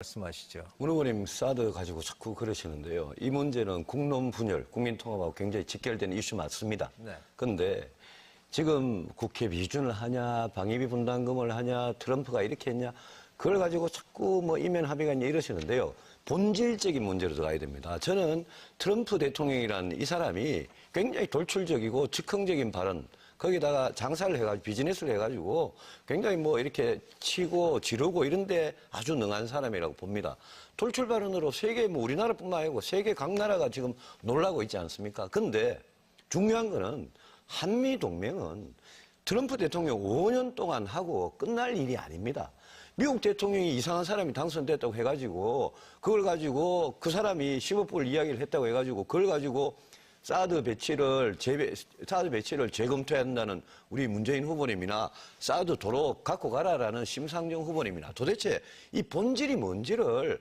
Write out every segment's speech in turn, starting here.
말씀하시죠. 문 후보님 사드 가지고 자꾸 그러시는데요. 이 문제는 국론 분열, 국민 통합하고 굉장히 직결된 이슈 맞습니다. 그런데 지금 국회 비준을 하냐, 방위비 분담금을 하냐, 트럼프가 이렇게 했냐, 그걸 가지고 자꾸 뭐 이면 합의가 있냐 이러시는데요. 본질적인 문제로 들어가야 됩니다. 저는 트럼프 대통령이란 이 사람이 굉장히 돌출적이고 즉흥적인 발언, 거기다가 장사를 해가지고 비즈니스를 해가지고 굉장히 뭐 이렇게 치고 지르고 이런데 아주 능한 사람이라고 봅니다. 돌출 발언으로 세계 뭐 우리나라뿐만 아니고 세계 각 나라가 지금 놀라고 있지 않습니까? 근데 중요한 거는 한미 동맹은 트럼프 대통령 5년 동안 하고 끝날 일이 아닙니다. 미국 대통령이 이상한 사람이 당선됐다고 해가지고 그걸 가지고 그 사람이 10억불 이야기를 했다고 해가지고 그걸 가지고 사드 배치를 재검토해야 한다는 우리 문재인 후보님이나 사드 도로 갖고 가라라는 심상정 후보님이나 도대체 이 본질이 뭔지를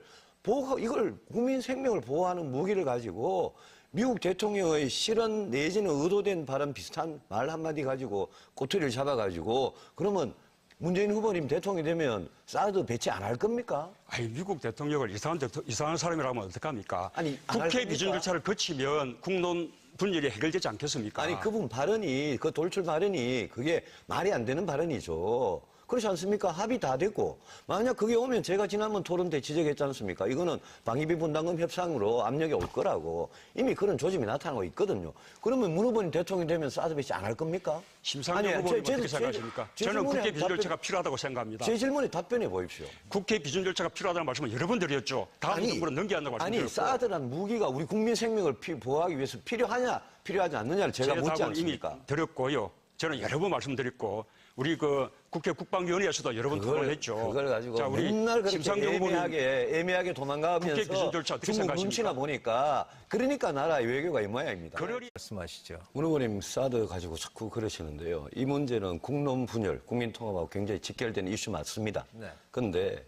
이걸 국민 생명을 보호하는 무기를 가지고 미국 대통령의 실언 내지는 의도된 발언 비슷한 말 한마디 가지고 꼬투리를 잡아가지고 그러면 문재인 후보님 대통령이 되면 사드 배치 안 할 겁니까? 아니, 미국 대통령을 이상한 사람이라면 어떡합니까? 아니, 국회 비준 절차를 거치면 국론 분열이 해결되지 않겠습니까? 아니, 그분 발언이, 그 돌출 발언이 그게 말이 안 되는 발언이죠. 그렇지 않습니까? 합의 다 됐고. 만약 그게 오면 제가 지난번 토론 때 지적했지 않습니까? 이거는 방위비 분담금 협상으로 압력이 올 거라고. 이미 그런 조짐이 나타나고 있거든요. 그러면 문 후보님 대통령이 되면 사드 배치 안 할 겁니까? 심상정 후보님 어떻게 생각하십니까? 저는 국회 비준 절차가 필요하다고 생각합니다. 제 질문에 답변해 보십시오. 국회 비준 절차가 필요하다는 말씀을 여러 번 드렸죠. 다음 정부로 넘겨야 한다고 말씀드렸고. 아니, 사드란 무기가 우리 국민 생명을 보호하기 위해서 필요하냐, 필요하지 않느냐를 제가 묻지 않습니까? 이미 드렸고요. 저는 여러 번 말씀드렸고 우리 그 국회 국방위원회에서도 여러 번 토론했죠. 그걸 가지고 자, 우리 맨날 그렇게 애매하게 도망가면서 비준 절차 어떻게 중국 눈치나 보니까 그러니까 나라의 외교가 이 모양입니다. 말씀하시죠. 문 후보님 사드 가지고 자꾸 그러시는데요. 이 문제는 국론 분열, 국민 통합하고 굉장히 직결된 이슈 맞습니다. 그런데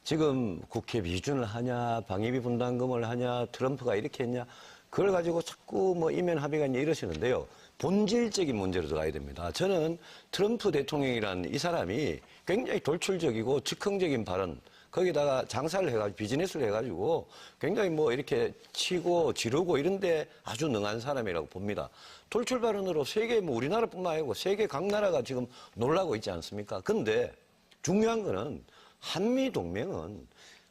지금 국회 비준을 하냐, 방위비 분담금을 하냐, 트럼프가 이렇게 했냐, 그걸 가지고 자꾸 뭐 이면 합의가 있냐 이러시는데요. 본질적인 문제로 들어가야 됩니다. 저는 트럼프 대통령이란 이 사람이 굉장히 돌출적이고 즉흥적인 발언, 거기다가 장사를 해가지고 비즈니스를 해가지고 굉장히 뭐 이렇게 치고 지르고 이런데 아주 능한 사람이라고 봅니다. 돌출 발언으로 세계 뭐 우리나라뿐만 아니고 세계 각 나라가 지금 놀라고 있지 않습니까? 근데 중요한 거는 한미 동맹은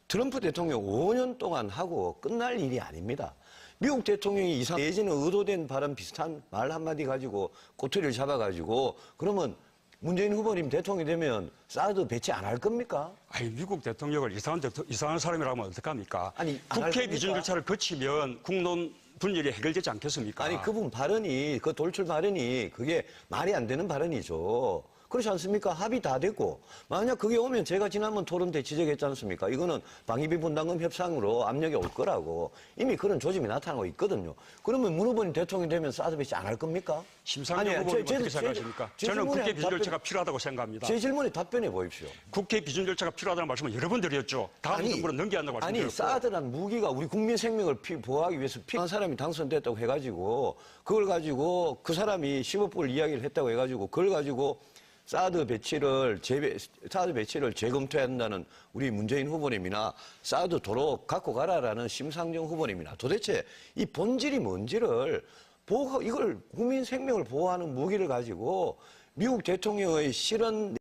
트럼프 대통령 5년 동안 하고 끝날 일이 아닙니다. 미국 대통령이 내지는 의도된 발언 비슷한 말 한마디 가지고 꼬투리를 잡아가지고 그러면 문재인 후보님 대통령이 되면 사드 배치 안 할 겁니까? 아니, 미국 대통령을 이상한 사람이라면 어떡합니까? 아니, 국회 비준 절차를 거치면 국론 분열이 해결되지 않겠습니까? 아니, 그분 발언이, 그 돌출 발언이 그게 말이 안 되는 발언이죠. 그렇지 않습니까? 합의 다 됐고. 만약 그게 오면 제가 지난번 토론 때 지적했지 않습니까? 이거는 방위비 분담금 협상으로 압력이 올 거라고. 이미 그런 조짐이 나타나고 있거든요. 그러면 문 후보님 대통령이 되면 사드 배치 안 할 겁니까? 심상정 후보님 어떻게 생각하십니까? 저는 국회 비준 절차가 필요하다고 생각합니다. 제 질문에 답변해 보십시오. 국회 비준 절차가 필요하다는 말씀을 여러 번 드렸죠. 다음 정부로 넘겨야 한다고 말씀드렸고. 아니, 사드란 무기가 우리 국민 생명을 보호하기 위해서 필요한 사람이 당선됐다고 해가지고 그걸 가지고 그 사람이 10억불 이야기를 했다고 해가지고 그걸 가지고 사드 배치를 재검토해야 한다는 우리 문재인 후보님이나 사드 도로 갖고 가라라는 심상정 후보님이나 도대체 이 본질이 뭔지를 이걸 국민 생명을 보호하는 무기를 가지고 미국 대통령의 실언